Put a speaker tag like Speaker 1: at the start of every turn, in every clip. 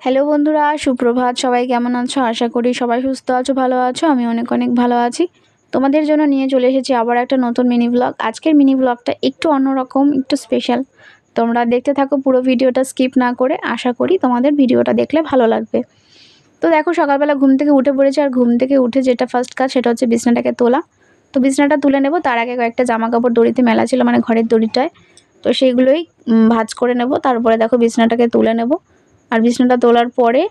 Speaker 1: Hello বন্ধুরা, সুপ্রভাত। সবাই কেমন আছো? আশা করি সবাই সুস্থ আছো, ভালো আছো। আমি অনেক ভালো আছি। তোমাদের জন্য নিয়ে চলে এসেছি আবার একটা নতুন মিনি ব্লগ। আজকের মিনি ব্লগটা একটু অন্যরকম, একটু স্পেশাল। তোমরা দেখতে থাকো পুরো ভিডিওটা স্কিপ না করে। আশা করি তোমাদের ভিডিওটা দেখলে ভালো লাগবে। তো দেখো, সকালবেলা ঘুম থেকে উঠে পড়েছি, আর ঘুম থেকে উঠে যেটা ফার্স্ট কাজ সেটা হচ্ছে বিছনাটাকে তোলা। তো বিছনাটা তুলে নেব, তার আগে কয়েকটা জামা কাপড় দড়িতে মেলা ছিল, মানে ঘরের দড়িটায়। তো সেইগুলোই ভাঁজ করে নেব। তারপরে দেখো বিছনাটাকে তুলে নেব, আর বিছনাটা তোলার পরে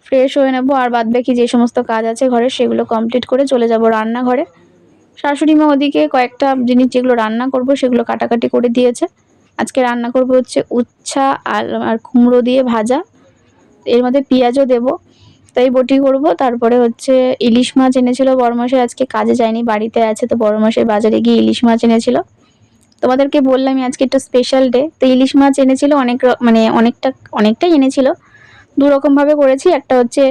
Speaker 1: ফ্রেশ হয়ে নেব, আর বাদবাকি যে সমস্ত কাজ আছে ঘরে সেগুলো কমপ্লিট করে চলে যাব রান্নাঘরে। শাশুড়ি মা ওদিকে কয়েকটা জিনিস যেগুলো রান্না করব সেগুলো কাটাকাটি করে দিয়েছে। আজকে রান্না করব হচ্ছে উচ্ছা আর কুমড়ো দিয়ে ভাজা, এর মধ্যে পেঁয়াজও দেবো, তাই বটি করব। তারপরে হচ্ছে ইলিশ মাছ এনেছিল বড়মশাই, আজকে কাজে যায়নি, বাড়িতে আছে। তো বড়মশাই বাজারে গিয়ে ইলিশ মাছ এনেছিল। তোমাদেরকে বললামই আজকে একটা স্পেশাল ডে। তো ইলিশ মাছ এনেছিল মানে অনেকটাই এনেছিল। দু রকমভাবে করেছি। একটা হচ্ছে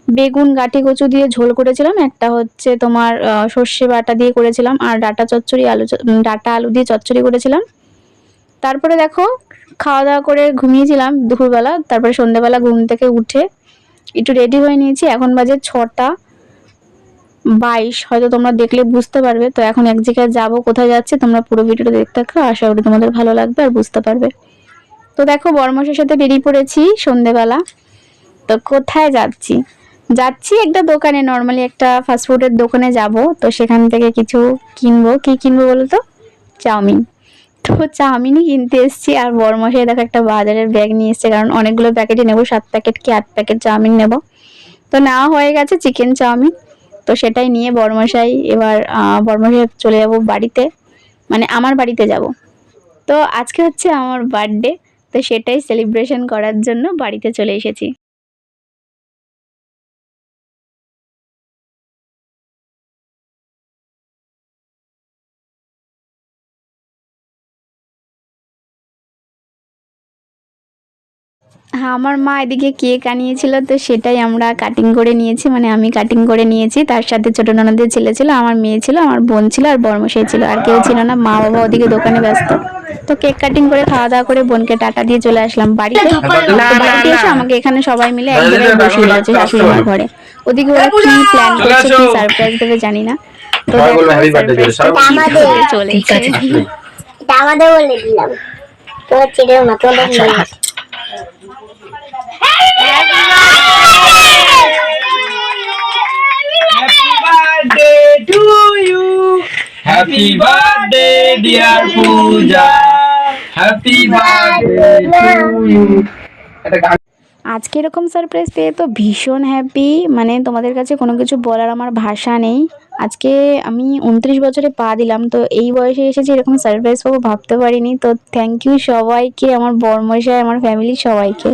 Speaker 1: বেগুন গাঁটি কচু দিয়ে ঝোল করেছিলাম, একটা হচ্ছে তোমার সর্ষে বাটা দিয়ে করেছিলাম, আর ডাটা আলু দিয়ে চচ্চড়ি করেছিলাম। তারপরে দেখো, খাওয়া দাওয়া করে ঘুমিয়েছিলাম দুপুরবেলা। তারপরে সন্ধ্যেবেলা ঘুম থেকে উঠে একটু রেডি হয়ে নিয়েছি। এখন বাজে 6:22, হয়তো তোমরা দেখলে বুঝতে পারবে। তো এখন এক জায়গায় যাবো, কোথায় যাচ্ছে তোমরা পুরো ভিডিওটা দেখতে থাকো, আশা করি তোমাদের ভালো লাগবে আর বুঝতে পারবে। তো দেখো, বড়মশাইয়ের সাথে বেরিয়ে পড়েছি সন্ধ্যেবেলা। তো কোথায় যাচ্ছি একটা দোকানে, নর্মালি একটা ফাস্টফুডের দোকানে যাব। তো সেখান থেকে কিছু কিনবো। কি কিনবো বলো তো? চাউমিন। তো চাউমিনই কিনতে এসেছি। আর বড়মশাই দেখো একটা বাজারের ব্যাগ নিয়ে এসছে, কারণ অনেকগুলো প্যাকেটই নেবো, 7 প্যাকেট কি 8 প্যাকেট চাউমিন নেব। তো নেওয়া হয়ে গেছে চিকেন চাউমিন। তো সেটাই নিয়ে বড়মশাই চলে যাব বাড়িতে, মানে আমার বাড়িতে যাব। তো আজকে হচ্ছে আমার বার্থডে, তো সেটাই সেলিব্রেশন করার জন্য বাড়িতে চলে এসেছি। হ্যাঁ, আমার মা এদিকে কেক আনিয়েছিল, তো সেটাই আমরা কাটিং করে নিয়েছি, মানে আমি কাটিং করে নিয়েছি। তার সাথে ছোট ননদের ছেলে ছিল, আমার মেয়ে ছিল, আমার বোন ছিল, আর বড়মশাই ছিল, আর কেউ ছিল না। মা বাবা ওদিকে দোকানে ব্যস্ত। তো কেক কাটিং করে খাওয়া দাওয়া করে বোনকে টাটা দিয়ে চলে আসলাম বাড়িতে। তো বাড়িতে এসে আমাকে এখানে সবাই মিলে এক জায়গায় বসিয়ে দিয়েছে শাশুড়ি মার ঘরে। ওদিকে ওরা কি প্ল্যান করছে, কি সারপ্রাইজ দেবে জানি না। তো দেখো সারপ্রাইজ চলেছে।
Speaker 2: আমাদের বলে দিলাম তো চিড়ে না তো
Speaker 3: Happy birthday dear Pooja. Happy birthday to you.
Speaker 1: আজকে এরকম সারপ্রাইজ পেয়ে তো ভীষণ হ্যাপি, মানে তোমাদের কাছে কোনো কিছু বলার আমার ভাষা নেই। আজকে আমি 29 বছরে পা দিলাম, তো এই বয়সে এসেছি এরকম সারপ্রাইজ পাবো ভাবতে পারিনি। তো থ্যাংক ইউ সবাইকে, আমার বড়মশাই, আমার ফ্যামিলির সবাইকে।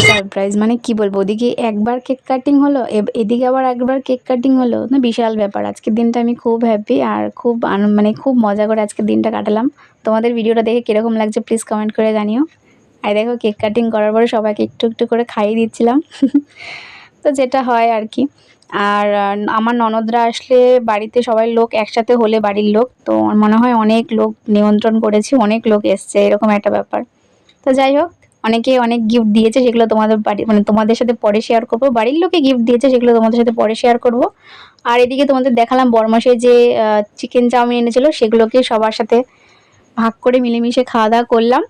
Speaker 1: সারপ্রাইজ মানে কি বলবো, ওদিকে একবার কেক কাটিং হলো, এদিকে আবার একবার কেক কাটিং হলো, না বিশাল ব্যাপার। আজকের দিনটা আমি খুব হ্যাপি, আর মানে খুব মজা করে আজকের দিনটা কাটালাম। তোমাদের ভিডিওটা দেখে কিরকম লাগছে প্লিজ কমেন্ট করে জানিও। আর দেখো, কেক কাটিং করার পরে সবাইকে একটু একটু করে খাইয়ে দিচ্ছিলাম। তো যেটা হয় আর কি। আর আমার ননদরা আসলে বাড়িতে সবাই লোক একসাথে হলে, বাড়ির লোক তো মনে হয় অনেক লোক নিমন্ত্রণ করেছি, অনেক লোক এসছে, এরকম একটা ব্যাপার। তো যাই হোক, অনেকে অনেক গিফট দিয়েছে, সেগুলো তোমাদের মানে তোমাদের সাথে পরে শেয়ার করবো। বাড়ির লোকে গিফট দিয়েছে, সেগুলো তোমাদের সাথে পরে শেয়ার করব। আর এদিকে তোমাদের দেখালাম বড়মশাই যে চিকেন চাউমিন এনেছিল, সেগুলোকে সবার সাথে ভাগ করে মিলেমিশে খাওয়া দাওয়া করলাম।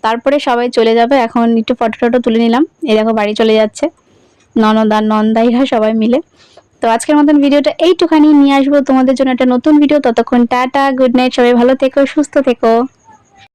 Speaker 1: তারপরে সবাই চলে যাবে, এখন একটু ফটো টটো তুলে নিলাম। এই দেখো বাড়ি চলে যাচ্ছে ননদ আর নন্দাইরা সবাই মিলে। তো আজকের মতন ভিডিওটা এইটুখানি নিয়ে আসবো তোমাদের জন্য একটা নতুন ভিডিও। ততক্ষণ টাটা, গুড নাইট, সবাই ভালো থেকো, সুস্থ থেকো।